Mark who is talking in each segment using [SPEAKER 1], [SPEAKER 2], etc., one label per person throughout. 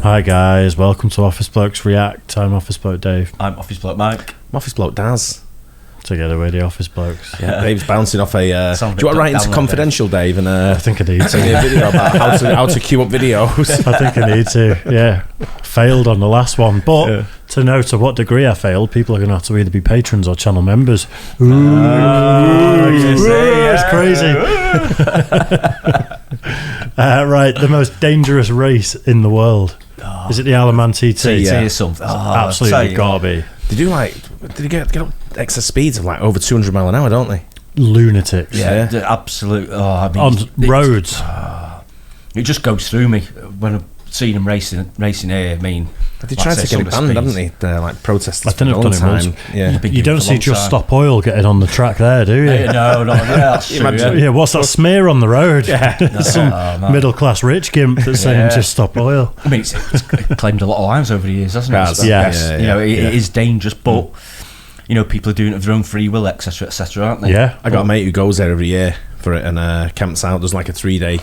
[SPEAKER 1] Hi guys, welcome to Office Blokes React. I'm Office Bloke Dave.
[SPEAKER 2] I'm Office Bloke Mike.
[SPEAKER 3] I'm Office Bloke Daz.
[SPEAKER 1] Together we're the Office Blokes.
[SPEAKER 3] Yeah, Dave's bouncing off a... do you want to write into Confidential, Dave? And
[SPEAKER 1] I think I need to.
[SPEAKER 3] send me a video about how to queue up videos.
[SPEAKER 1] I think I need to, yeah. Failed on the last one, but to know to what degree I failed, people are going to have to either be patrons or channel members. It's crazy. Right, the most dangerous race in the world. Is it the Isle of Man TT?
[SPEAKER 3] Yeah.
[SPEAKER 2] Something.
[SPEAKER 1] Absolutely gotta be.
[SPEAKER 3] They do did you get up excess speeds of like over 200 mile an hour, don't they?
[SPEAKER 1] Lunatics.
[SPEAKER 2] Yeah, the absolute.
[SPEAKER 1] On roads.
[SPEAKER 2] It just goes through me when I've seen them racing here. I mean,
[SPEAKER 3] They tried to get it banned, haven't they? They're like protesters.
[SPEAKER 1] I think
[SPEAKER 3] for a
[SPEAKER 1] they've
[SPEAKER 3] long
[SPEAKER 1] done it
[SPEAKER 3] time. Yeah.
[SPEAKER 1] You don't see Just Stop Oil getting on the track there, do you?
[SPEAKER 2] No, that's true.
[SPEAKER 1] Yeah, what's that smear on the road? Yeah, some middle-class rich gimp that's saying Just Stop Oil.
[SPEAKER 2] I mean, it's claimed a lot of lives over the years, hasn't it?
[SPEAKER 1] Yeah.
[SPEAKER 2] You know, it is dangerous, but you know, people are doing it of their own free will, etc., aren't they?
[SPEAKER 1] Yeah.
[SPEAKER 3] I got a mate who goes there every year for it and camps out. There's like a 3-day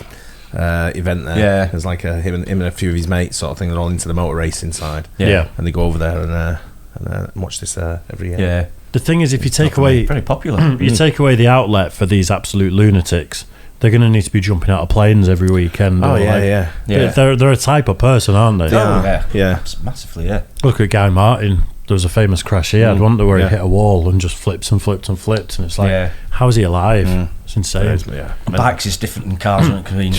[SPEAKER 3] event there.
[SPEAKER 2] Yeah.
[SPEAKER 3] There's like him and a few of his mates sort of thing. They're all into the motor racing side.
[SPEAKER 1] Yeah.
[SPEAKER 3] And they go over there and watch this every year.
[SPEAKER 2] Yeah.
[SPEAKER 1] The thing is, if you take away...
[SPEAKER 2] Very popular.
[SPEAKER 1] You take away the outlet for these absolute lunatics, they're going to need to be jumping out of planes every weekend.
[SPEAKER 3] Oh, yeah.
[SPEAKER 1] They're a type of person, aren't they?
[SPEAKER 3] Yeah.
[SPEAKER 2] Massively, yeah.
[SPEAKER 1] Look at Guy Martin. There was a famous crash he had, wasn't there, where he hit a wall and just flips and flips and flips, and it's like, how is he alive? It's insane.
[SPEAKER 2] Bikes is different than cars. I mean,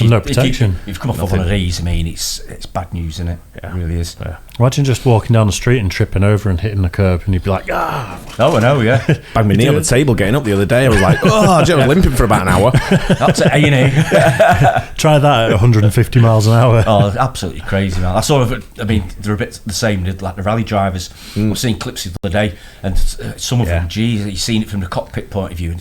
[SPEAKER 1] no protection.
[SPEAKER 2] If you've come off one of these, I mean, it's bad news, isn't it?
[SPEAKER 3] Yeah.
[SPEAKER 2] It really is.
[SPEAKER 3] Yeah.
[SPEAKER 1] Imagine just walking down the street and tripping over and hitting the curb, and you'd be like, ah.
[SPEAKER 2] Oh, I know, yeah.
[SPEAKER 3] Banged my knee on the table getting up the other day. I was like, I was limping for about an hour.
[SPEAKER 2] That's at A&E.
[SPEAKER 1] Try that at 150 miles an hour.
[SPEAKER 2] Oh, absolutely crazy, man. I saw I mean, they're a bit the same, like the rally drivers. I've seen clips the other day, and some of them, geez, you've seen it from the cockpit point of view.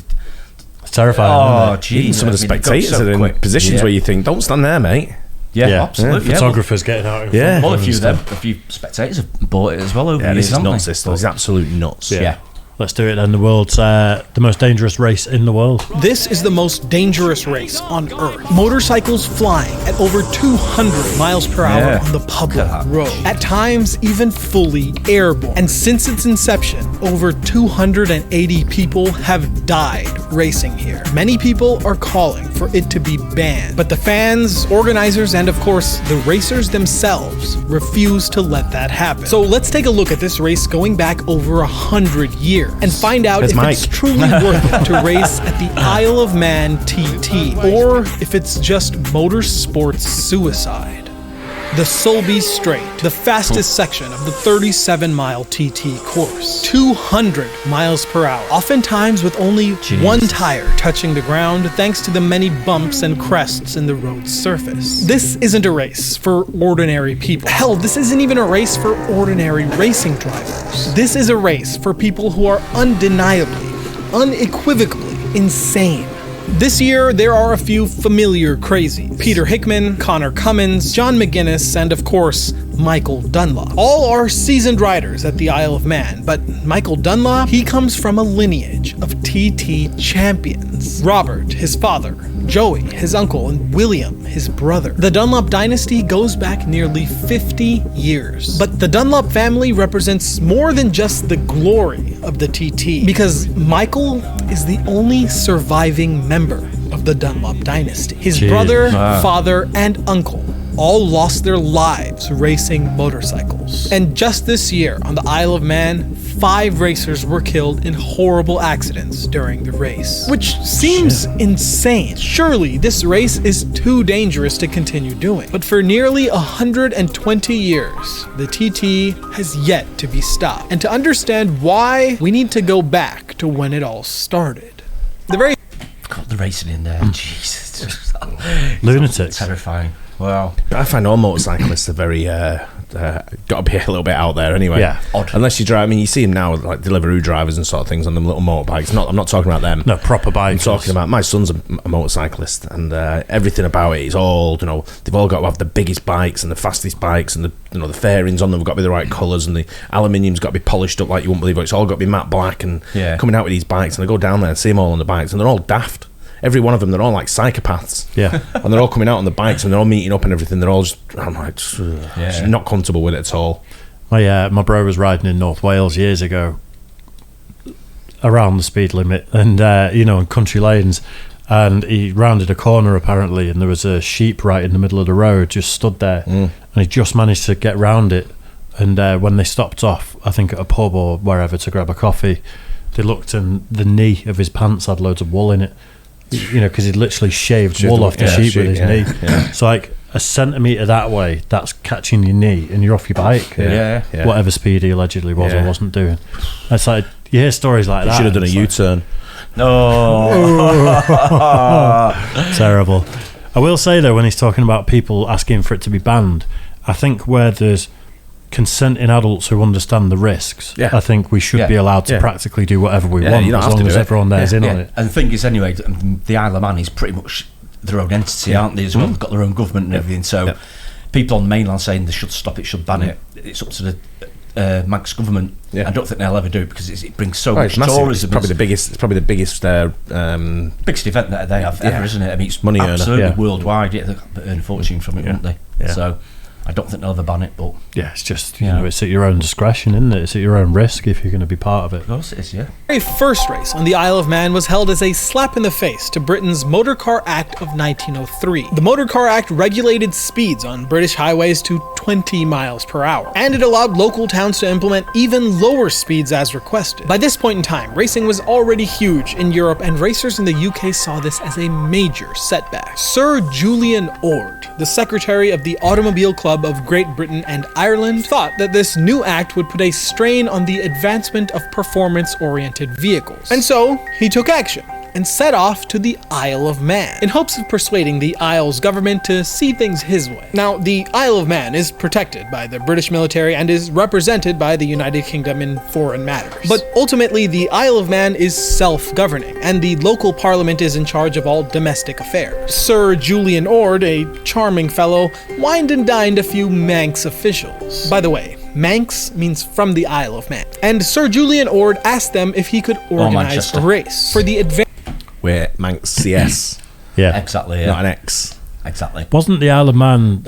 [SPEAKER 1] It's terrifying.
[SPEAKER 2] Oh, geez.
[SPEAKER 3] Some of the spectators are in positions where you think, don't stand there, mate.
[SPEAKER 2] Yeah, absolutely.
[SPEAKER 1] Photographers getting out in front.
[SPEAKER 2] Well, a few spectators have bought it as well over the years,
[SPEAKER 3] this is nuts. This is absolute nuts.
[SPEAKER 2] Yeah.
[SPEAKER 1] Let's do it then. The most dangerous race in the world.
[SPEAKER 4] This is the most dangerous race on Earth. Motorcycles flying at over 200 miles per hour on the public road. At times, even fully airborne. And since its inception, over 280 people have died racing here. Many people are calling for it to be banned. But the fans, organizers, and of course, the racers themselves refuse to let that happen. So let's take a look at this race going back over 100 years. And find out if it's truly worth it to race at the Isle of Man TT, or if it's just motorsports suicide. The Solby Strait, the fastest section of the 37-mile TT course. 200 miles per hour, oftentimes with only one tire touching the ground thanks to the many bumps and crests in the road's surface. This isn't a race for ordinary people. Hell, this isn't even a race for ordinary racing drivers. This is a race for people who are undeniably, unequivocally insane. This year, there are a few familiar crazies. Peter Hickman, Connor Cummins, John McGuinness, and of course, Michael Dunlop. All are seasoned riders at the Isle of Man, but Michael Dunlop, he comes from a lineage of TT champions. Robert, his father, Joey, his uncle, and William, his brother. The Dunlop dynasty goes back nearly 50 years. But the Dunlop family represents more than just the glory of the TT, because Michael is the only surviving member of the Dunlop dynasty. His brother, father, and uncle all lost their lives racing motorcycles. And just this year, on the Isle of Man, 5 racers were killed in horrible accidents during the race. Which seems insane. Surely this race is too dangerous to continue doing. But for nearly 120 years, the TT has yet to be stopped. And to understand why, we need to go back to when it all started.
[SPEAKER 2] The racing in there, Jesus.
[SPEAKER 1] Lunatics.
[SPEAKER 2] Terrifying. Wow.
[SPEAKER 3] I find all motorcyclists are very got to be a little bit out there anyway.
[SPEAKER 1] Yeah,
[SPEAKER 2] odd.
[SPEAKER 3] Unless you drive, I mean, you see them now, like Deliveroo drivers and sort of things on them little motorbikes. I'm not talking about them.
[SPEAKER 1] No, proper bikes.
[SPEAKER 3] I'm talking about, my son's a motorcyclist, and everything about it is all, they've all got to have the biggest bikes and the fastest bikes, and the fairings on them have got to be the right colours, and the aluminium's got to be polished up like you wouldn't believe it. It's all got to be matte black, and coming out with these bikes, and I go down there and see them all on the bikes, and they're all daft. every one of them, they're all like psychopaths.
[SPEAKER 1] Yeah.
[SPEAKER 3] And they're all coming out on the bikes and they're all meeting up and everything. They're all just, I'm like, just not comfortable with it at all.
[SPEAKER 1] My bro was riding in North Wales years ago around the speed limit and, in country lanes. And he rounded a corner apparently, and there was a sheep right in the middle of the road, just stood there, and he just managed to get round it. And when they stopped off, I think at a pub or wherever to grab a coffee, they looked and the knee of his pants had loads of wool in it, because he'd literally shaved wool off the sheep with his knee. Yeah. So like a centimetre that way, that's catching your knee, and you're off your bike. Whatever speed he allegedly was or wasn't doing. It's like you hear stories like that.
[SPEAKER 3] Should have done a U-turn.
[SPEAKER 2] No.
[SPEAKER 1] Terrible. I will say though, when he's talking about people asking for it to be banned, I think where there's consenting adults who understand the risks, I think we should be allowed to practically do whatever we want, as long as everyone there's in on it.
[SPEAKER 2] And the thing is, anyway, the Isle of Man is pretty much their own entity, aren't they, as well? They've got their own government and everything, so people on the mainland saying they should stop it, should ban it, it's up to the Manx government. I don't think they'll ever do it because it brings so much tourism.
[SPEAKER 3] It's probably the biggest
[SPEAKER 2] biggest event that they have ever, isn't it? I mean, it's money absolutely worldwide. They earn a fortune from it, won't they? So I don't think they'll ever ban it, but
[SPEAKER 1] it's just it's at your own discretion, isn't it? It's at your own risk if you're going to be part of it.
[SPEAKER 2] Of course it is,
[SPEAKER 4] The very first race on the Isle of Man was held as a slap in the face to Britain's Motor Car Act of 1903. The Motor Car Act regulated speeds on British highways to 20 miles per hour, and it allowed local towns to implement even lower speeds as requested. By this point in time, racing was already huge in Europe, and racers in the UK saw this as a major setback. Sir Julian Ord, the secretary of the Automobile Club of Great Britain and Ireland, thought that this new act would put a strain on the advancement of performance-oriented vehicles. And so, he took action and set off to the Isle of Man, in hopes of persuading the Isle's government to see things his way. Now, the Isle of Man is protected by the British military and is represented by the United Kingdom in foreign matters. But ultimately, the Isle of Man is self-governing, and the local parliament is in charge of all domestic affairs. Sir Julian Ord, a charming fellow, wined and dined a few Manx officials. By the way, Manx means from the Isle of Man. And Sir Julian Ord asked them if he could organize a race for the
[SPEAKER 3] We're Manx CS.
[SPEAKER 2] Exactly.
[SPEAKER 3] Not an X.
[SPEAKER 2] Exactly.
[SPEAKER 1] Wasn't the Isle of Man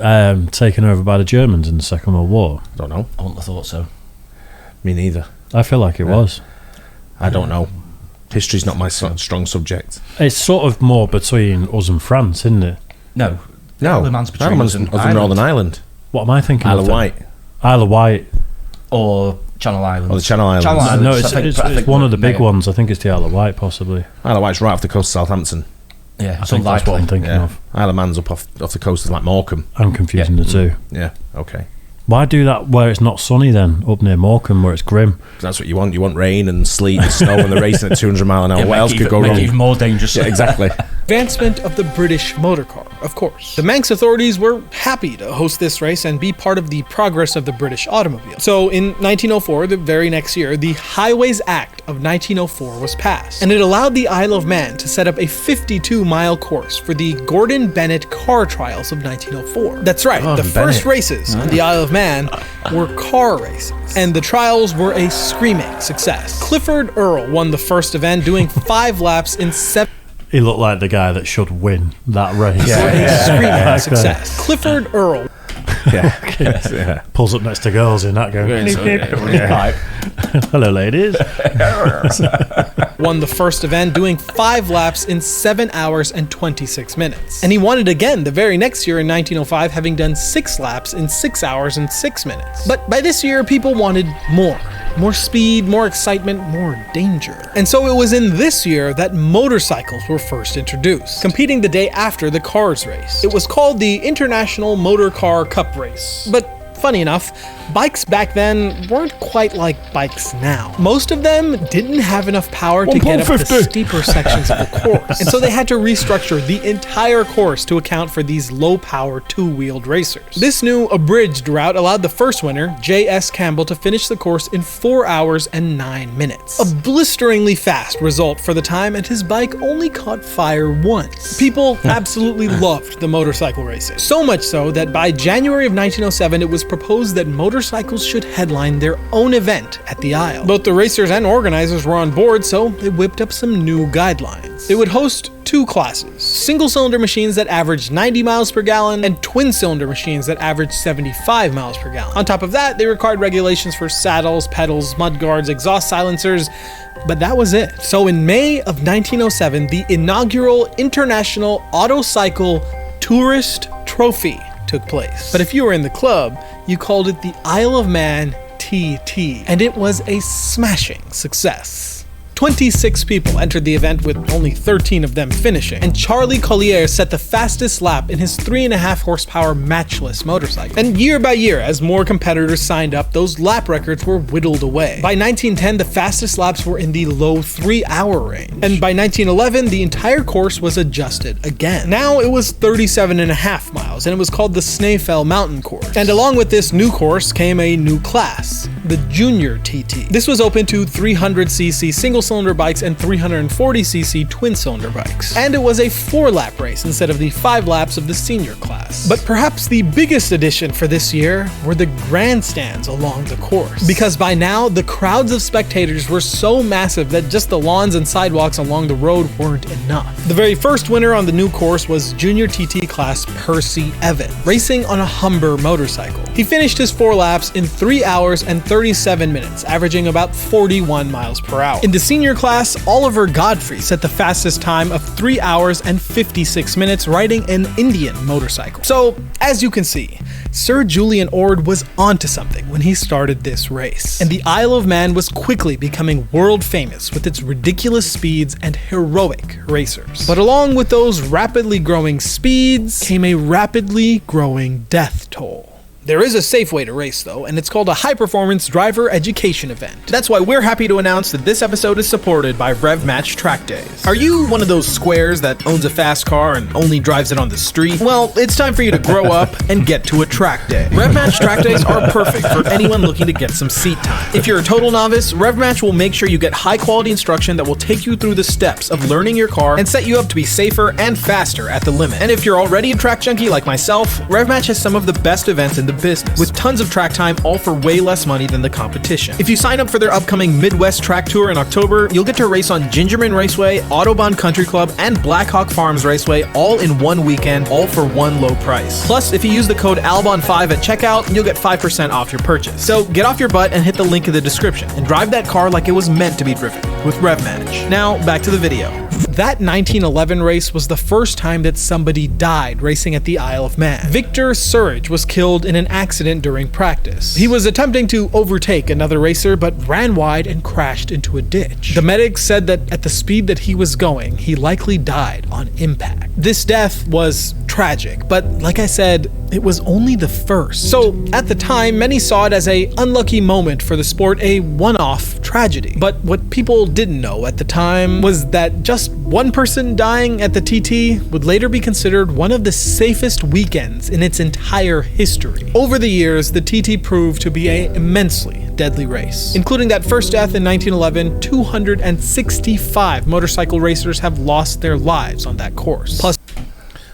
[SPEAKER 1] taken over by the Germans in the Second World War?
[SPEAKER 3] I don't know.
[SPEAKER 2] I wouldn't have thought so.
[SPEAKER 3] Me neither.
[SPEAKER 1] I feel like it was.
[SPEAKER 3] I don't know. History's not my strong subject.
[SPEAKER 1] It's sort of more between us and France, isn't it?
[SPEAKER 2] No. The Isle of Man's between us and
[SPEAKER 3] Northern Ireland.
[SPEAKER 1] What am I thinking
[SPEAKER 3] Isle
[SPEAKER 1] of?
[SPEAKER 3] of Wight.
[SPEAKER 1] Isle of Wight.
[SPEAKER 2] Or Channel Islands.
[SPEAKER 3] Or the Channel Islands.
[SPEAKER 1] No, it's one of the big ones. I think it's the Isle of Wight, possibly.
[SPEAKER 3] Isle of Wight's right off the coast of Southampton.
[SPEAKER 2] Yeah,
[SPEAKER 1] I think that's what I'm thinking of.
[SPEAKER 3] Isle of Man's up off the coast of like Morecambe.
[SPEAKER 1] I'm confusing the two.
[SPEAKER 3] Yeah, okay.
[SPEAKER 1] Why do that where it's not sunny then, up near Morecambe where it's grim?
[SPEAKER 3] That's what you want. You want rain and sleet and snow when they're racing at 200 mile an hour. What else could go wrong?
[SPEAKER 2] Even more dangerous.
[SPEAKER 3] Yeah, exactly.
[SPEAKER 4] Advancement of the British motor car, of course. The Manx authorities were happy to host this race and be part of the progress of the British automobile. So in 1904, the very next year, the Highways Act of 1904 was passed, and it allowed the Isle of Man to set up a 52-mile course for the Gordon Bennett car trials of 1904. That's right, the first races on the Isle of Man were car races, and the trials were a screaming success. Clifford Earle won the first event, doing 5 laps in 7.
[SPEAKER 1] He looked like the guy that should win that race.
[SPEAKER 4] Screaming success. Clifford Earle.
[SPEAKER 1] Pulls up next to girls in that going. Hello, ladies.
[SPEAKER 4] Won the first event, doing 5 laps in 7 hours and 26 minutes. And he won it again the very next year in 1905, having done 6 laps in 6 hours and 6 minutes. But by this year, people wanted more. More speed, more excitement, more danger. And so it was in this year that motorcycles were first introduced, competing the day after the cars race. It was called the International Motor Car Cup Race. But funny enough, bikes back then weren't quite like bikes now. Most of them didn't have enough power to get up the steeper sections of the course. And so they had to restructure the entire course to account for these low-power two-wheeled racers. This new abridged route allowed the first winner, J.S. Campbell, to finish the course in 4 hours and 9 minutes. A blisteringly fast result for the time, and his bike only caught fire once. People absolutely loved the motorcycle racing. So much so that by January of 1907, it was proposed that motorcycles should headline their own event at the Isle. Both the racers and organizers were on board, so they whipped up some new guidelines. They would host two classes: single-cylinder machines that averaged 90 miles per gallon and twin-cylinder machines that averaged 75 miles per gallon. On top of that, they required regulations for saddles, pedals, mudguards, exhaust silencers, but that was it. So in May of 1907, the inaugural International Autocycle Tourist Trophy took place. But if you were in the club, you called it the Isle of Man TT, and it was a smashing success. 26 people entered the event, with only 13 of them finishing, and Charlie Collier set the fastest lap in his 3.5 horsepower matchless motorcycle. And year by year, as more competitors signed up, those lap records were whittled away. By 1910, the fastest laps were in the low 3-hour range, and by 1911, the entire course was adjusted again. Now it was 37.5 miles, and it was called the Snaefell Mountain Course. And along with this new course came a new class, the Junior TT. This was open to 300cc single-cylinder bikes and 340cc twin-cylinder bikes. And it was a 4-lap race instead of the 5 laps of the senior class. But perhaps the biggest addition for this year were the grandstands along the course. Because by now, the crowds of spectators were so massive that just the lawns and sidewalks along the road weren't enough. The very first winner on the new course was Junior TT class Percy Evans, racing on a Humber motorcycle. He finished his 4 laps in 3 hours and 37 minutes, averaging about 41 miles per hour. In the senior class, Oliver Godfrey set the fastest time of 3 hours and 56 minutes riding an Indian motorcycle. So, as you can see, Sir Julian Ord was onto something when he started this race. And the Isle of Man was quickly becoming world famous with its ridiculous speeds and heroic racers. But along with those rapidly growing speeds came a rapidly growing death toll. There is a safe way to race though, and it's called a high-performance driver education event. That's why we're happy to announce that this episode is supported by RevMatch Track Days. Are you one of those squares that owns a fast car and only drives it on the street? Well, it's time for you to grow up and get to a track day. RevMatch Track Days are perfect for anyone looking to get some seat time. If you're a total novice, RevMatch will make sure you get high-quality instruction that will take you through the steps of learning your car and set you up to be safer and faster at the limit. And if you're already a track junkie like myself, RevMatch has some of the best events in the business, with tons of track time, all for way less money than the competition. If you sign up for their upcoming Midwest Track Tour in October, you'll get to race on Gingerman Raceway, Autobahn Country Club, and Blackhawk Farms Raceway all in one weekend, all for one low price. Plus, if you use the code ALBON5 at checkout, you'll get 5% off your purchase. So get off your butt and hit the link in the description, and drive that car like it was meant to be driven with RevMatch. Now, back to the video. That 1911 race was the first time that somebody died racing at the Isle of Man. Victor Surridge was killed in an accident during practice. He was attempting to overtake another racer, but ran wide and crashed into a ditch. The medics said that at the speed that he was going, he likely died on impact. This death was tragic, but like I said, it was only the first. So at the time, many saw it as a unlucky moment for the sport, a one-off tragedy. But what people didn't know at the time was that just one person dying at the TT would later be considered one of the safest weekends in its entire history. Over the years, the TT proved to be an immensely deadly race. Including that first death in 1911, 265 motorcycle racers have lost their lives on that course. Plus,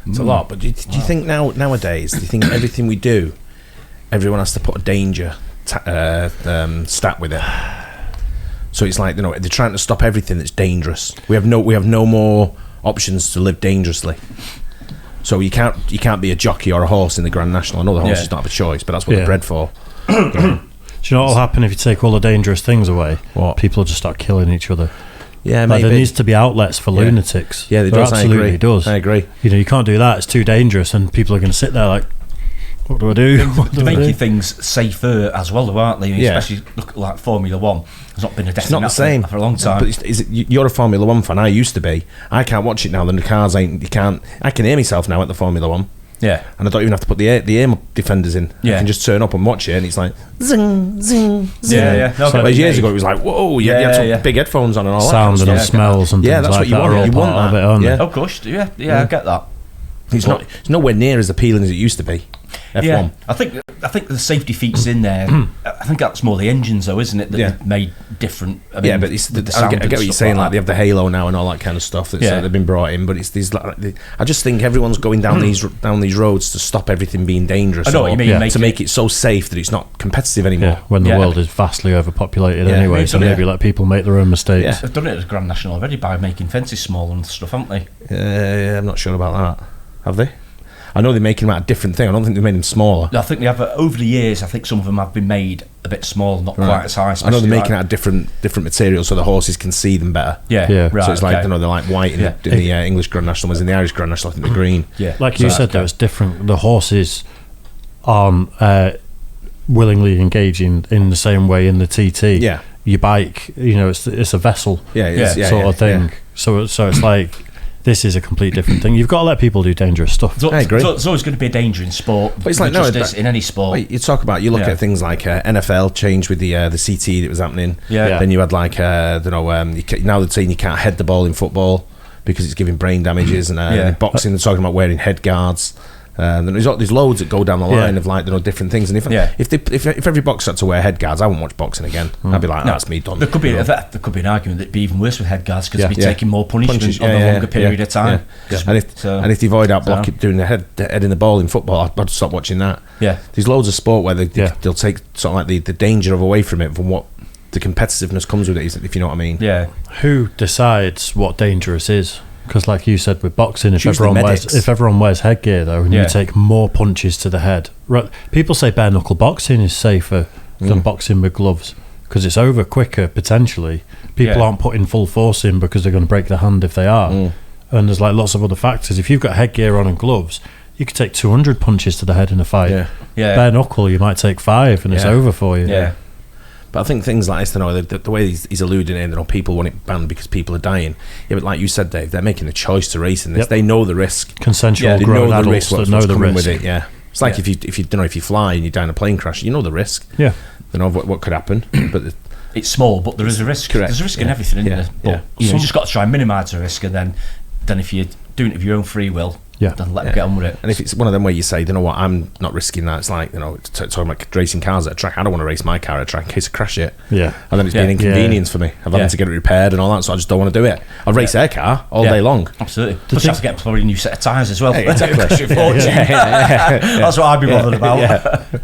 [SPEAKER 3] it's a lot, but do you think nowadays, do you think everything we do, everyone has to put a danger stat with it? So it's like, they're trying to stop everything that's dangerous. We have no more options to live dangerously. So you can't be a jockey or a horse in the Grand National. I know the horses don't have a choice, but that's what they're bred for.
[SPEAKER 1] Do you know what will happen if you take all the dangerous things away? What? People will just start killing each other.
[SPEAKER 3] Yeah,
[SPEAKER 1] like there needs to be outlets for lunatics.
[SPEAKER 3] Yeah,
[SPEAKER 1] there absolutely does.
[SPEAKER 3] I agree.
[SPEAKER 1] You can't do that. It's too dangerous, and people are going to sit there like, what do I do?
[SPEAKER 2] They're making things safer as well, though, aren't they? Especially look like Formula One. There's not been a death in that for a long time.
[SPEAKER 3] But you're a Formula One fan. I used to be. I can't watch it now. The cars ain't. You can't. I can hear myself now at the Formula One.
[SPEAKER 2] Yeah,
[SPEAKER 3] and I don't even have to put the air defenders in. Yeah, I can just turn up and watch it, and it's like zing, zing, zing.
[SPEAKER 2] Yeah. No,
[SPEAKER 3] so years ago, it was like, whoa, you had some big headphones on and all
[SPEAKER 1] sound
[SPEAKER 3] that.
[SPEAKER 1] Sound and smells and things
[SPEAKER 3] that's
[SPEAKER 1] like
[SPEAKER 3] what you
[SPEAKER 1] that.
[SPEAKER 3] Want. You want that.
[SPEAKER 1] Yeah.
[SPEAKER 2] Of course. Yeah. I get that.
[SPEAKER 3] It's nowhere near as appealing as it used to be. F1.
[SPEAKER 2] Yeah, I think the safety features in there. I think that's more the engines, though, isn't it? That they've made different. I mean,
[SPEAKER 3] but I get what you're saying. Like they have the halo now and all that kind of stuff that they've been brought in. But it's these. I just think everyone's going down these roads to stop everything being dangerous.
[SPEAKER 2] I know what you mean.
[SPEAKER 3] To make it so safe that it's not competitive anymore.
[SPEAKER 1] Yeah, when the world is vastly overpopulated anyway, so maybe let people make their own mistakes.
[SPEAKER 3] Yeah.
[SPEAKER 2] They've done it at Grand National already by making fences smaller and stuff, haven't they?
[SPEAKER 3] I'm not sure about that. Have they? I know they're making them out of different thing. I don't think they made them smaller.
[SPEAKER 2] I think they have over the years. I think some of them have been made a bit smaller, not quite as high.
[SPEAKER 3] I know they're making out of different materials so the horses can see them better.
[SPEAKER 1] Yeah.
[SPEAKER 2] Right,
[SPEAKER 3] so it's like they're like white in the English Grand National, whereas in the Irish Grand National I think they're green.
[SPEAKER 2] Yeah,
[SPEAKER 1] like you said, though, it's different. The horses aren't willingly engaging in the same way in the TT.
[SPEAKER 3] Yeah,
[SPEAKER 1] your bike, it's a vessel. Sort of thing.
[SPEAKER 3] Yeah.
[SPEAKER 1] So it's like. This is a complete different thing. You've got to let people do dangerous stuff.
[SPEAKER 3] I agree.
[SPEAKER 2] There's always going to be a danger in sport.
[SPEAKER 3] But it's like
[SPEAKER 2] in any sport.
[SPEAKER 3] You talk about, you look at things like NFL changed with the CT that was happening.
[SPEAKER 2] Yeah.
[SPEAKER 3] Then you had like now they're saying you can't head the ball in football because it's giving brain damages, and in boxing they're talking about wearing head guards. There's loads that go down the line of like different things, and if every boxer had to wear head guards, I wouldn't watch boxing again. I'd be like, that's me done.
[SPEAKER 2] There could be an argument that'd be even worse with head guards because they'd be taking more punishment on a longer period of time.
[SPEAKER 3] Yeah. And if they avoid out blocking, doing the head in the ball in football, I'd stop watching that.
[SPEAKER 2] Yeah,
[SPEAKER 3] there's loads of sport where they'll take sort of like the danger away from it, from what the competitiveness comes with it, if you know what I mean.
[SPEAKER 2] Yeah.
[SPEAKER 1] Who decides what dangerous is? Because, like you said, with boxing, if everyone wears headgear, though, and you take more punches to the head, right? People say bare knuckle boxing is safer than boxing with gloves because it's over quicker potentially. People aren't putting full force in because they're going to break their hand if they are, and there's like lots of other factors. If you've got headgear on and gloves, you could take 200 punches to the head in a fight. Bare knuckle, you might take 5 and it's over for you.
[SPEAKER 2] Yeah.
[SPEAKER 3] But I think things like this, the way he's alluding in, people want it banned because people are dying. Yeah, but like you said, Dave, they're making a choice to race in this. They know the risk.
[SPEAKER 1] Consensual grown adults that know the risk.
[SPEAKER 3] With it, it's like if you fly and you die in a plane crash, you know the risk.
[SPEAKER 1] Yeah.
[SPEAKER 3] You know what could happen, but
[SPEAKER 2] it's small, but there is a risk.
[SPEAKER 3] Correct.
[SPEAKER 2] There's a risk in everything, isn't there? But you just got to try and minimise the risk, and then if you're doing it of your own free will, then let them get on with it.
[SPEAKER 3] And if it's one of them where you say, you know what, I'm not risking that. It's like, talking about racing cars at a track. I don't want to race my car at a track in case I crash it.
[SPEAKER 1] Yeah.
[SPEAKER 3] And then it's been an inconvenience for me. I've had to get it repaired and all that, so I just don't want to do it. I'll race their car all day long.
[SPEAKER 2] Absolutely. Plus you have to get probably a new set of tyres as well.
[SPEAKER 3] Exactly.
[SPEAKER 2] That's what I'd be bothered about.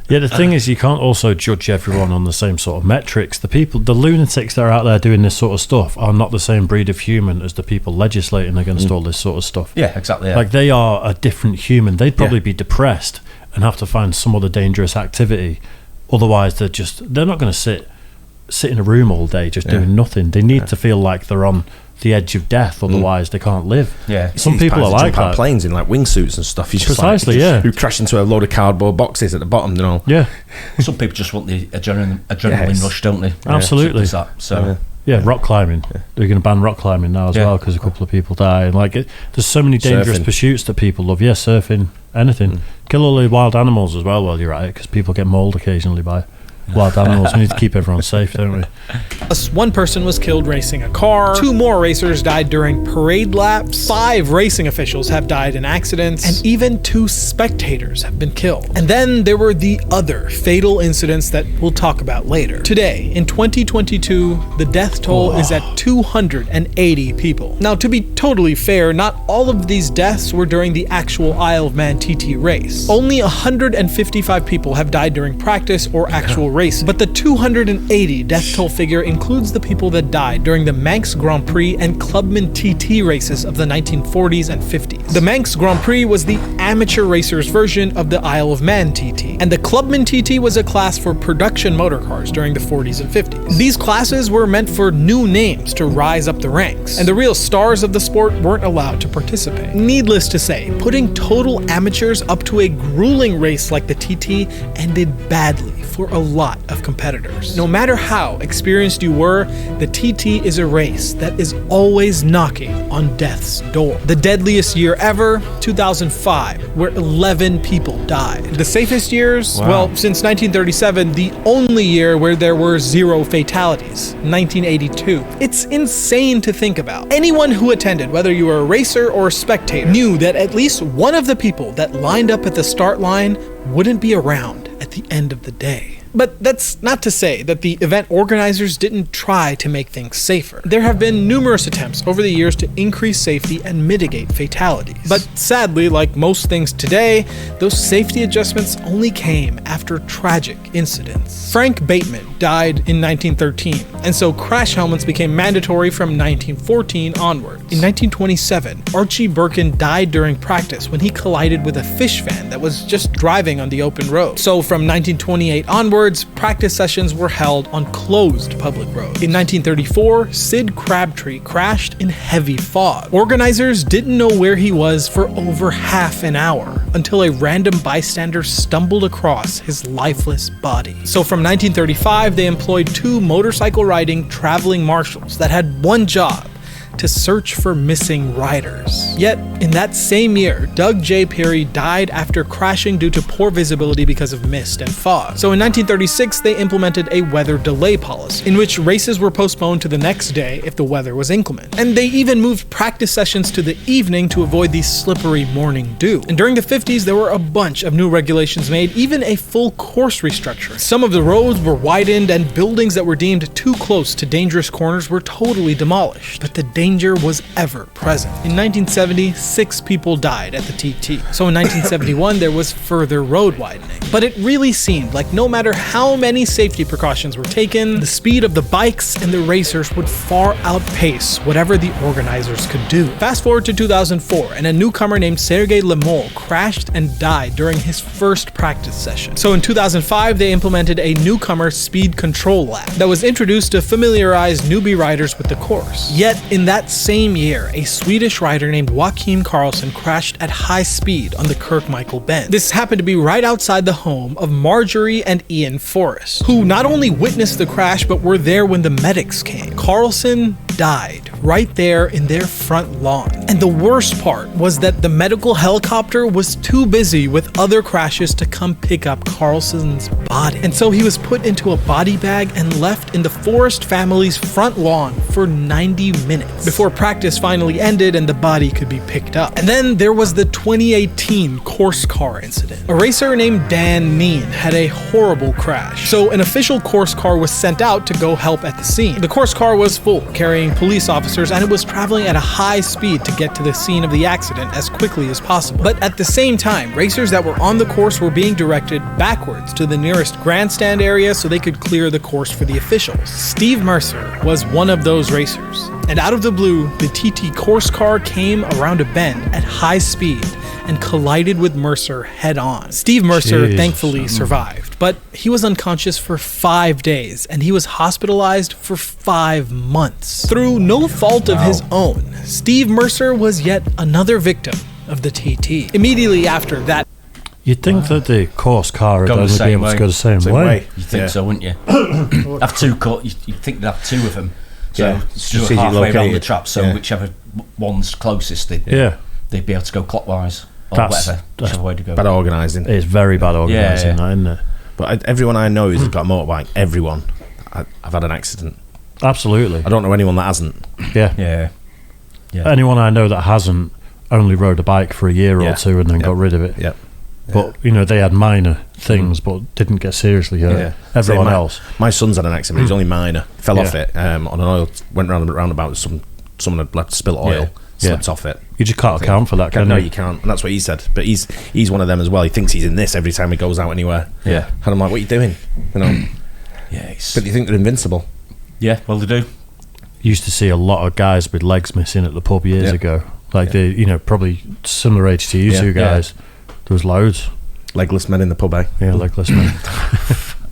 [SPEAKER 1] Yeah, the thing is, you can't also judge everyone on the same sort of metrics. The lunatics that are out there doing this sort of stuff are not the same breed of human as the people legislating against all this sort of stuff.
[SPEAKER 2] Yeah, exactly.
[SPEAKER 1] Like, they are a different human. They'd probably be depressed and have to find some other dangerous activity. Otherwise, they're not going to sit in a room all day just doing nothing. They need to feel like they're on the edge of death. Otherwise, they can't live.
[SPEAKER 2] Yeah,
[SPEAKER 1] some people are like that.
[SPEAKER 3] Planes in like wingsuits and stuff.
[SPEAKER 1] Precisely,
[SPEAKER 3] who crash into a load of cardboard boxes at the bottom.
[SPEAKER 1] Yeah.
[SPEAKER 2] Some people just want the adrenaline rush, don't they?
[SPEAKER 1] Absolutely.
[SPEAKER 2] So.
[SPEAKER 1] Yeah, rock climbing. They're going to ban rock climbing now as well because a couple of people die. And there's so many dangerous pursuits that people love. Yeah, surfing, anything. Kill all the wild animals as well while you're at it, because people get mauled occasionally by wild animals. We need to keep everyone safe, don't we?
[SPEAKER 4] One person was killed racing a car. 2 more racers died during parade laps. 5 racing officials have died in accidents. And even 2 spectators have been killed. And then there were the other fatal incidents that we'll talk about later. Today, in 2022, the death toll is at 280 people. Now, to be totally fair, not all of these deaths were during the actual Isle of Man TT race. Only 155 people have died during practice or actual race, but the 280 death toll figure includes the people that died during the Manx Grand Prix and Clubman TT races of the 1940s and 50s. The Manx Grand Prix was the amateur racers' version of the Isle of Man TT, and the Clubman TT was a class for production motor cars during the 40s and 50s. These classes were meant for new names to rise up the ranks, and the real stars of the sport weren't allowed to participate. Needless to say, putting total amateurs up to a grueling race like the TT ended badly for a lot of competitors. No matter how experienced you were, the TT is a race that is always knocking on death's door. The deadliest year ever, 2005, where 11 people died. The safest years?
[SPEAKER 3] Wow.
[SPEAKER 4] Well, since 1937, the only year where there were 0 fatalities, 1982. It's insane to think about. Anyone who attended, whether you were a racer or a spectator, knew that at least one of the people that lined up at the start line wouldn't be around at the end of the day. But that's not to say that the event organizers didn't try to make things safer. There have been numerous attempts over the years to increase safety and mitigate fatalities. But sadly, like most things today, those safety adjustments only came after tragic incidents. Frank Bateman died in 1913, and so crash helmets became mandatory from 1914 onwards. In 1927, Archie Birkin died during practice when he collided with a fish van that was just driving on the open road. So from 1928 onwards, practice sessions were held on closed public roads. In 1934, Sid Crabtree crashed in heavy fog. Organizers didn't know where he was for over half an hour until a random bystander stumbled across his lifeless body. So from 1935, they employed 2 motorcycle-riding traveling marshals that had one job: to search for missing riders. Yet, in that same year, Doug J. Perry died after crashing due to poor visibility because of mist and fog. So in 1936, they implemented a weather delay policy, in which races were postponed to the next day if the weather was inclement. And they even moved practice sessions to the evening to avoid the slippery morning dew. And during the 50s, there were a bunch of new regulations made, even a full course restructuring. Some of the roads were widened, and buildings that were deemed too close to dangerous corners were totally demolished. But the danger was ever present. In 1970, 6 people died at the TT. So in 1971, there was further road widening. But it really seemed like no matter how many safety precautions were taken, the speed of the bikes and the racers would far outpace whatever the organizers could do. Fast forward to 2004, and a newcomer named Sergei Lemol crashed and died during his first practice session. So in 2005, they implemented a newcomer speed control lab that was introduced to familiarize newbie riders with the course. Yet in that same year, a Swedish rider named Joakim Karlsson crashed at high speed on the Kirkmichael Bend. This happened to be right outside the home of Marjorie and Ian Forrest, who not only witnessed the crash but were there when the medics came. Karlsson died right there in their front lawn. And the worst part was that the medical helicopter was too busy with other crashes to come pick up Karlsson's body. And so he was put into a body bag and left in the Forrest family's front lawn for 90 minutes before practice finally ended and the body could be picked up. And then there was the 2018 course car incident. A racer named Dan Neen had a horrible crash. So an official course car was sent out to go help at the scene. The course car was full, carrying police officers, and it was traveling at a high speed to get to the scene of the accident as quickly as possible. But at the same time, racers that were on the course were being directed backwards to the nearest grandstand area so they could clear the course for the officials. Steve Mercer was one of those racers. And out of the blue, the TT course car came around a bend at high speed and collided with Mercer head-on. Steve Mercer thankfully survived, but he was unconscious for 5 days, and he was hospitalized for 5 months. Through no fault of his own, Steve Mercer was yet another victim of the TT. Immediately after that,
[SPEAKER 1] you'd think that the course car would only be able to go the same way.
[SPEAKER 2] You'd think so, wouldn't you? Have 2 you'd think they'd have 2 of them. So just halfway around the trap, so whichever one's closest, they'd be able to go clockwise or whichever way to go.
[SPEAKER 3] Bad organising.
[SPEAKER 1] It's very bad organising, that, isn't it?
[SPEAKER 3] But everyone I know who's got a motorbike, everyone, I've had an accident.
[SPEAKER 1] Absolutely.
[SPEAKER 3] I don't know anyone that hasn't.
[SPEAKER 1] Yeah. Anyone I know that hasn't only rode a bike for a year or 2 and then got rid of it.
[SPEAKER 3] Yep.
[SPEAKER 1] But they had minor things, but didn't get seriously hurt. Everyone else.
[SPEAKER 3] My son's had an accident. He's only minor. Fell off it on an oil. Went round and roundabout. Someone had left spilt oil. Slipped off it.
[SPEAKER 1] You just can't account for that, can you?
[SPEAKER 3] No, you can't. And that's what he said. But he's one of them as well. He thinks he's in this every time he goes out anywhere.
[SPEAKER 2] Yeah.
[SPEAKER 3] And I'm like, what are you doing?
[SPEAKER 2] Yeah.
[SPEAKER 3] But you think they're invincible?
[SPEAKER 2] Yeah. Well, they do.
[SPEAKER 1] Used to see a lot of guys with legs missing at the pub years ago. Like they, probably similar age to you two guys. There was loads.
[SPEAKER 3] Legless men in the pub, eh?
[SPEAKER 1] Yeah, legless men.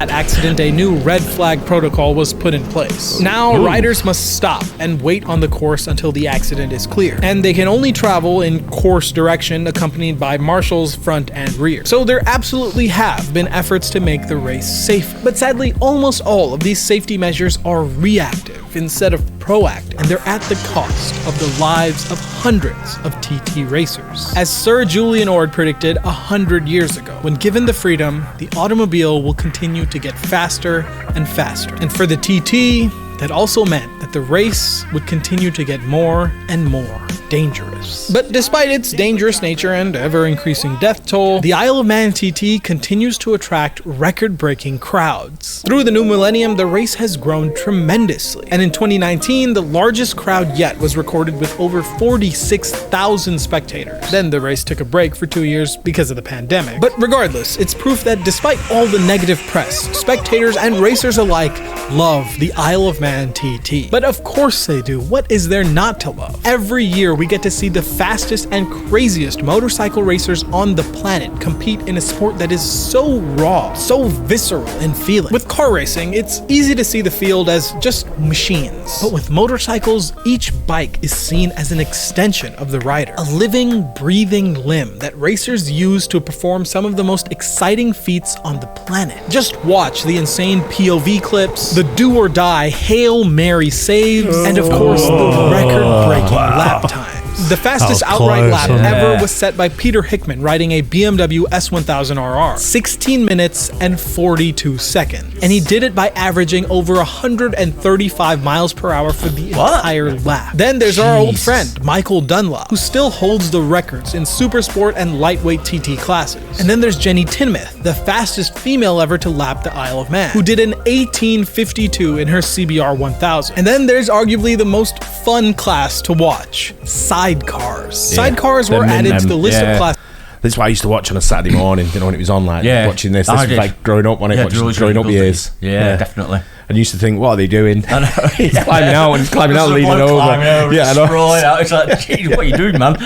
[SPEAKER 4] That accident, a new red flag protocol was put in place. Now, riders must stop and wait on the course until the accident is clear. And they can only travel in course direction accompanied by marshals front and rear. So there absolutely have been efforts to make the race safer. But sadly, almost all of these safety measures are reactive. reactive instead of proactive, and they're at the cost of the lives of hundreds of TT racers. As Sir Julian Ord predicted 100 years ago, when given the freedom, the automobile will continue to get faster and faster. And for the TT, that also meant that the race would continue to get more and more dangerous. But despite its dangerous nature and ever-increasing death toll, the Isle of Man TT continues to attract record-breaking crowds. Through the new millennium, the race has grown tremendously, and in 2019, the largest crowd yet was recorded with over 46,000 spectators. Then the race took a break for 2 years because of the pandemic. But regardless, it's proof that despite all the negative press, spectators and racers alike love the Isle of Man TT. But of course they do. What is there not to love? Every year we get to see the fastest and craziest motorcycle racers on the planet compete in a sport that is so raw, so visceral in feeling. With car racing, it's easy to see the field as just machines. But with motorcycles, each bike is seen as an extension of the rider, a living, breathing limb that racers use to perform some of the most exciting feats on the planet. Just watch the insane POV clips, the do or die Hail Mary saves, and of course the record-breaking lap times. The fastest outright lap ever was set by Peter Hickman riding a BMW S1000RR, 16 minutes and 42 seconds. And he did it by averaging over 135 miles per hour for the entire lap. Then there's our old friend, Michael Dunlop, who still holds the records in Supersport and lightweight TT classes. And then there's Jenny Tinmouth, the fastest female ever to lap the Isle of Man, who did an 18:52 in her CBR 1000. And then there's arguably the most fun class to watch, sidecars. Sidecars were added to the list of classes.
[SPEAKER 3] This is what I used to watch on a Saturday morning, you know, when it was on, like, watching this. This was like growing up on it, watching growing up years.
[SPEAKER 2] Yeah, definitely.
[SPEAKER 3] And used to think, what are they doing?
[SPEAKER 2] I know.
[SPEAKER 3] He's climbing out and he's climbing out, leaning over.
[SPEAKER 2] Yeah, I know. Rolling out. It's like, geez, what are you doing, man?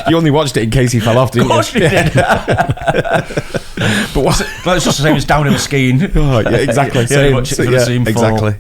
[SPEAKER 3] You only watched it in case he fell off, didn't you?
[SPEAKER 2] Of course you did.
[SPEAKER 3] But
[SPEAKER 2] it's just the same as downhill skiing.
[SPEAKER 3] Oh, yeah, exactly.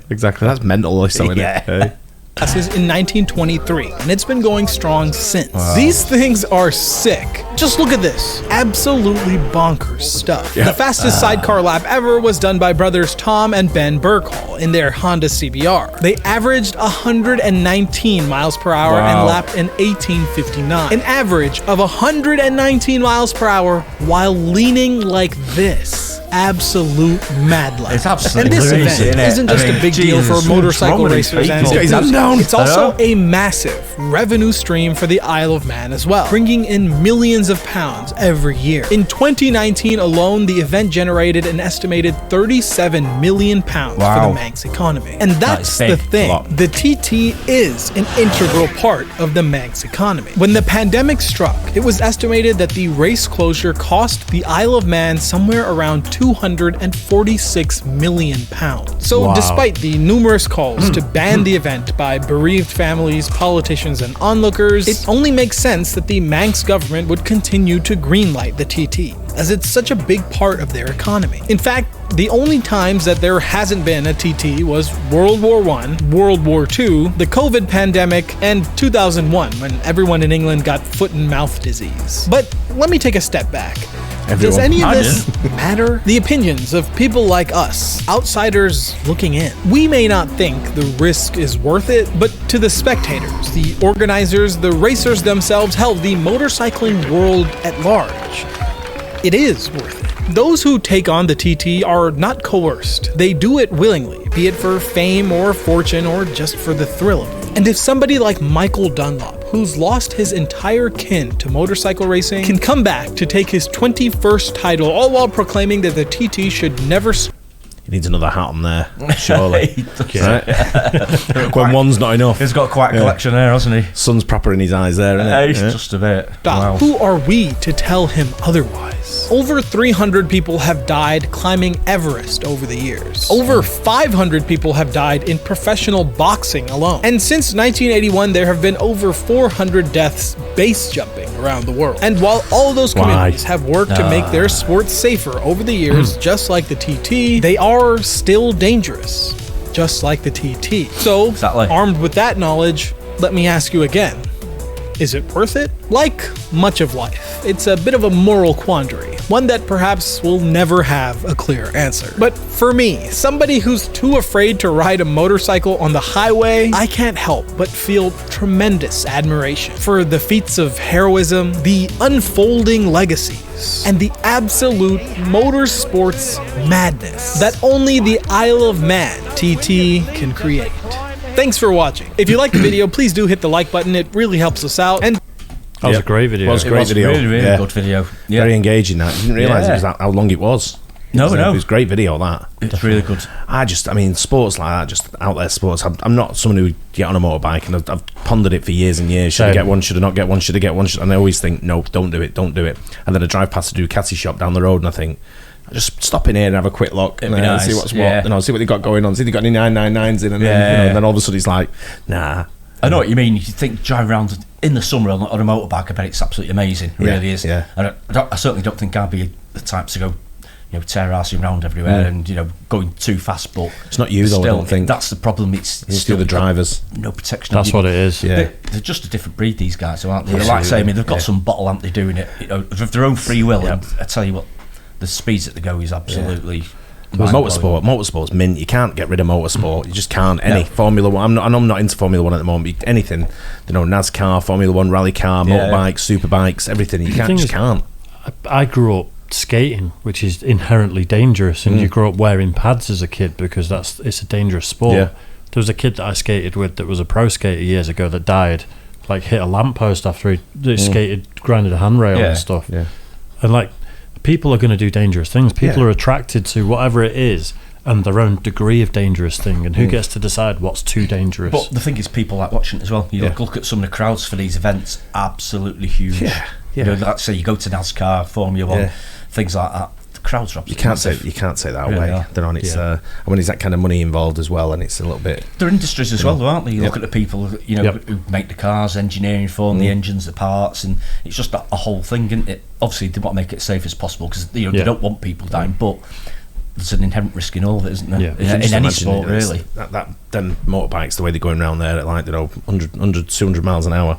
[SPEAKER 2] Exactly.
[SPEAKER 3] That's mental, isn't it?
[SPEAKER 4] Classes in 1923, and it's been going strong since. Wow. These things are sick. Just look at this. Absolutely bonkers stuff. Yep. The fastest sidecar lap ever was done by brothers Tom and Ben Burkhall in their Honda CBR. They averaged 119 miles per hour and lapped an 18:59. An average of 119 miles per hour while leaning like this. Absolute mad life.
[SPEAKER 2] It's absolutely
[SPEAKER 4] and this event isn't just a big deal for motorcycle racers and it's also a massive revenue stream for the Isle of Man as well, bringing in millions of pounds every year. In 2019 alone, the event generated an estimated 37 million pounds for the Manx economy. And that's the thing. The TT is an integral part of the Manx economy. When the pandemic struck, it was estimated that the race closure cost the Isle of Man somewhere around 246 million pounds. So despite the numerous calls to ban the event by bereaved families, politicians, and onlookers, it only makes sense that the Manx government would continue to greenlight the TT, as it's such a big part of their economy. In fact, the only times that there hasn't been a TT was World War I, World War II, the COVID pandemic, and 2001, when everyone in England got foot and mouth disease. But let me take a step back. Does any of this matter? The opinions of people like us, outsiders looking in. We may not think the risk is worth it, but to the spectators, the organizers, the racers themselves, hell, the motorcycling world at large, it is worth it. Those who take on the TT are not coerced. They do it willingly, be it for fame or fortune or just for the thrill of it. And if somebody like Michael Dunlop, who's lost his entire kin to motorcycle racing, can come back to take his 21st title, all while proclaiming that the TT should never...
[SPEAKER 3] He needs another hat on there, surely. When one's not enough.
[SPEAKER 2] He's got quite a collection there, hasn't he?
[SPEAKER 3] Sun's proper in his eyes there, isn't it?
[SPEAKER 2] He's just a bit.
[SPEAKER 4] Who are we to tell him otherwise? Over 300 people have died climbing Everest over the years. Over 500 people have died in professional boxing alone. And since 1981, there have been over 400 deaths base jumping around the world. And while all those communities have worked to make their sport safer over the years, just like the TT, they are still dangerous, just like the TT. So, armed with that knowledge, let me ask you again, is it worth it? Like much of life, it's a bit of a moral quandary. one that perhaps will never have a clear answer. But for me, somebody who's too afraid to ride a motorcycle on the highway, I can't help but feel tremendous admiration for the feats of heroism, the unfolding legacies, and the absolute motorsports madness that only the Isle of Man TT can create. Thanks for watching. If you liked the video, please do hit the like button. It really helps us out. And
[SPEAKER 1] that was a great video.
[SPEAKER 3] It was a great video.
[SPEAKER 2] Really good video. Yeah.
[SPEAKER 3] Very engaging. That I didn't realise it was how long it was.
[SPEAKER 2] No.
[SPEAKER 3] It was a great video, that.
[SPEAKER 2] It's really good.
[SPEAKER 3] I mean, sports like that, just out there sports. I'm not someone who get on a motorbike, and I've pondered it for years and years. Should I get one? Should I not get one? Should I get one? And I always think, no, don't do it. And then I drive past a Ducati shop down the road, and I think, I'll just stop in here and have a quick look and nice. See what's what. And I'll see what they got going on. See if they got any 999s in, and then all of a sudden it's like, nah.
[SPEAKER 2] I know what you mean. You think driving around in the summer on a motorbike, I bet it's absolutely amazing. It really is.
[SPEAKER 3] Yeah.
[SPEAKER 2] I certainly don't think I'd be the type to go, tear-assing around everywhere and going too fast. But
[SPEAKER 3] it's not you, though. I don't think
[SPEAKER 2] that's the problem. It's
[SPEAKER 3] still the drivers.
[SPEAKER 2] No protection.
[SPEAKER 1] That's what it is.
[SPEAKER 3] Yeah,
[SPEAKER 2] they're just a different breed. These guys, aren't they? They're like saying, they've got some bottle amp. They're doing it, of their own free will. And I tell you what, the speeds that they go is absolutely.
[SPEAKER 3] Motorsport's mint. You can't get rid of motorsport. You just can't. Formula One. I'm not into Formula One at the moment. But anything, NASCAR, Formula One, rally car, motorbikes, superbikes, everything. You can't.
[SPEAKER 1] I grew up skating, which is inherently dangerous, and you grow up wearing pads as a kid because it's a dangerous sport.
[SPEAKER 3] Yeah.
[SPEAKER 1] There was a kid that I skated with that was a pro skater years ago that died, hit a lamppost after he skated, grinded a handrail and stuff.
[SPEAKER 3] Yeah.
[SPEAKER 1] And people are going to do dangerous things. People are attracted to whatever it is and their own degree of dangerous thing, and who gets to decide what's too dangerous.
[SPEAKER 2] But the thing is, people like watching it as well. You look at some of the crowds for these events, absolutely huge. Like say you go to NASCAR, Formula One, things like that. The crowds are absolutely
[SPEAKER 3] you can't take that away. They're on when there's that kind of money involved as well, and it's a little bit.
[SPEAKER 2] They're industries as well, though, aren't they? You look at the people, who make the cars, engineering for them, the engines, the parts, and it's just a whole thing, isn't it? Obviously, they want to make it safe as possible because they don't want people dying, but there's an inherent risk in all of it, isn't there?
[SPEAKER 3] Yeah.
[SPEAKER 2] In any sport, really.
[SPEAKER 3] Then motorbikes, the way they're going around there at 100, 200 miles an hour.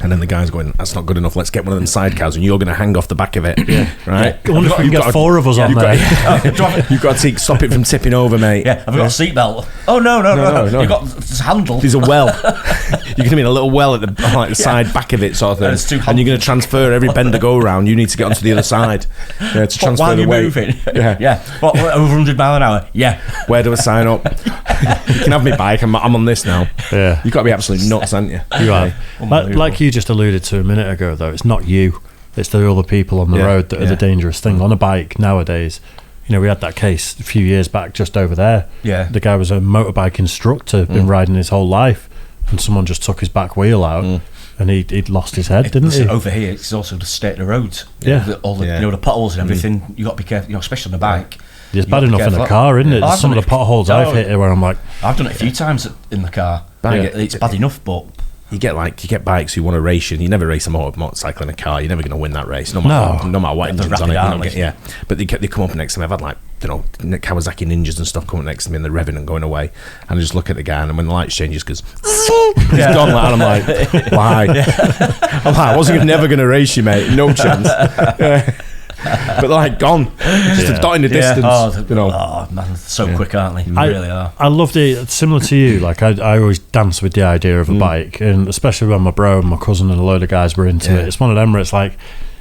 [SPEAKER 3] And then the guy's going, that's not good enough, let's get one of them sidecars and you're going to hang off the back of it. Right?
[SPEAKER 1] I wonder if we can get 4 of us on there.
[SPEAKER 3] You've got to stop it from tipping over, mate.
[SPEAKER 2] Yeah, have we got a seatbelt? Oh, no. You've got this handle.
[SPEAKER 3] There's a well. You're going to be in a little well at the side back of it, sort of thing. And you're going to transfer every bend to go around. You need to get onto the other side to transfer the weight.
[SPEAKER 2] Moving? Yeah. What, over 100 mile an hour? Yeah.
[SPEAKER 3] Where do I sign up? You can have my bike. I'm on this now.
[SPEAKER 1] Yeah.
[SPEAKER 3] You've got to be absolutely nuts, haven't you?
[SPEAKER 1] You are. Like you just alluded to a minute ago, though, it's not you. It's the other people on the road that are the dangerous thing. On a bike nowadays, we had that case a few years back just over there.
[SPEAKER 2] Yeah.
[SPEAKER 1] The guy was a motorbike instructor, been riding his whole life, and someone just took his back wheel out. And he'd lost his head, didn't he?
[SPEAKER 2] Over here, it's also the state of the roads.
[SPEAKER 1] Yeah.
[SPEAKER 2] All the the potholes and everything. You got to be careful, especially on the bike.
[SPEAKER 1] It's bad enough in a car, isn't it? Some of the potholes I've hit here where I'm like,
[SPEAKER 2] I've done it a few times in the car. It's bad enough, but
[SPEAKER 3] you get bikes who want to race you, and you never race a motorcycle in a car. You're never going to win that race, no matter what engine's on it. But they come up next to me. I've had Kawasaki Ninjas and stuff coming next to me, and they're revving and going away. And I just look at the guy, and when the lights change, he just goes, he's gone. And I'm like, why? I'm like, I wasn't never going to race you, mate. No chance. But gone, just a dot in the distance.
[SPEAKER 2] Oh man, so quick, aren't they? They really are.
[SPEAKER 1] I loved it. Similar to you, I always dance with the idea of a bike, and especially when my bro and my cousin and a load of guys were into it. It's one of them where it's like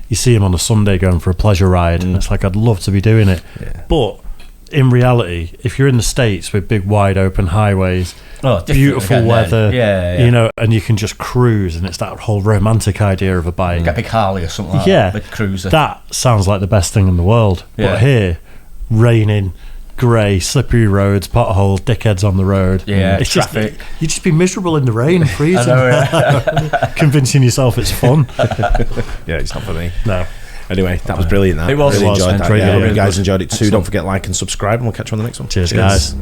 [SPEAKER 1] you see him on a Sunday going for a pleasure ride, and it's like I'd love to be doing it, but in reality, if you're in the States with big wide open highways, beautiful weather, and you can just cruise, and it's that whole romantic idea of a bike.
[SPEAKER 2] Get a big Harley or something like that, big cruiser.
[SPEAKER 1] That sounds like the best thing in the world. But here, raining, grey, slippery roads, potholes, dickheads on the road.
[SPEAKER 2] Yeah,
[SPEAKER 1] it's
[SPEAKER 2] traffic.
[SPEAKER 1] You just be miserable in the rain, freezing. Convincing yourself it's fun.
[SPEAKER 3] It's not for me.
[SPEAKER 1] No.
[SPEAKER 3] Anyway, that was brilliant.
[SPEAKER 2] It was.
[SPEAKER 3] Really enjoyed that.
[SPEAKER 1] Really
[SPEAKER 3] you guys
[SPEAKER 1] good.
[SPEAKER 3] enjoyed it too. Don't forget, like and subscribe, and we'll catch you on the next one.
[SPEAKER 1] Cheers. Guys.